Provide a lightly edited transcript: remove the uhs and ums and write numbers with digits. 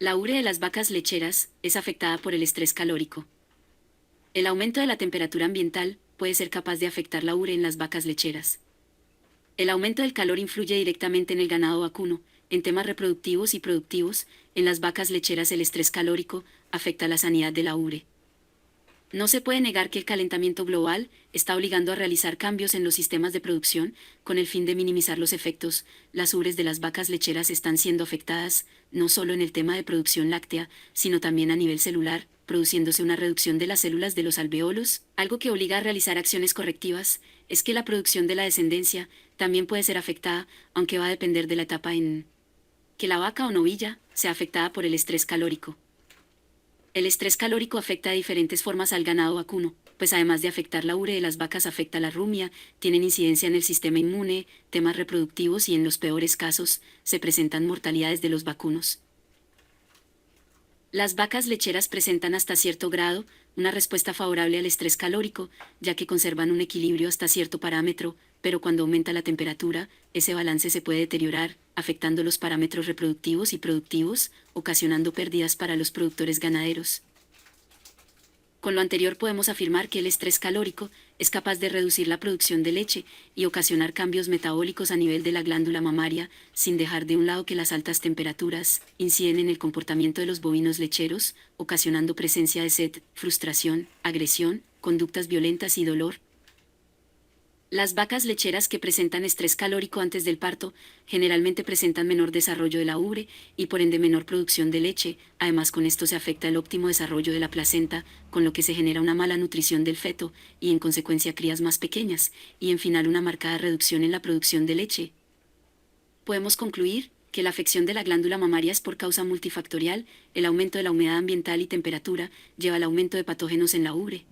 La ubre de las vacas lecheras es afectada por el estrés calórico. El aumento de la temperatura ambiental puede ser capaz de afectar la ubre en las vacas lecheras. El aumento del calor influye directamente en el ganado vacuno, en temas reproductivos y productivos. En las vacas lecheras el estrés calórico afecta la sanidad de la ubre. No se puede negar que el calentamiento global está obligando a realizar cambios en los sistemas de producción con el fin de minimizar los efectos. Las ubres de las vacas lecheras están siendo afectadas, no solo en el tema de producción láctea, sino también a nivel celular, produciéndose una reducción de las células de los alvéolos. Algo que obliga a realizar acciones correctivas es que la producción de la descendencia también puede ser afectada, aunque va a depender de la etapa en que la vaca o novilla sea afectada por el estrés calórico. El estrés calórico afecta de diferentes formas al ganado vacuno, pues además de afectar la ubre de las vacas afecta la rumia, tienen incidencia en el sistema inmune, temas reproductivos y en los peores casos, se presentan mortalidades de los vacunos. Las vacas lecheras presentan hasta cierto grado una respuesta favorable al estrés calórico, ya que conservan un equilibrio hasta cierto parámetro, pero cuando aumenta la temperatura, ese balance se puede deteriorar, afectando los parámetros reproductivos y productivos, ocasionando pérdidas para los productores ganaderos. Con lo anterior podemos afirmar que el estrés calórico es capaz de reducir la producción de leche y ocasionar cambios metabólicos a nivel de la glándula mamaria, sin dejar de un lado que las altas temperaturas inciden en el comportamiento de los bovinos lecheros, ocasionando presencia de sed, frustración, agresión, conductas violentas y dolor. Las vacas lecheras que presentan estrés calórico antes del parto generalmente presentan menor desarrollo de la ubre y por ende menor producción de leche. Además, con esto se afecta el óptimo desarrollo de la placenta, con lo que se genera una mala nutrición del feto y en consecuencia crías más pequeñas y en final una marcada reducción en la producción de leche. Podemos concluir que la afección de la glándula mamaria es por causa multifactorial. El aumento de la humedad ambiental y temperatura lleva al aumento de patógenos en la ubre.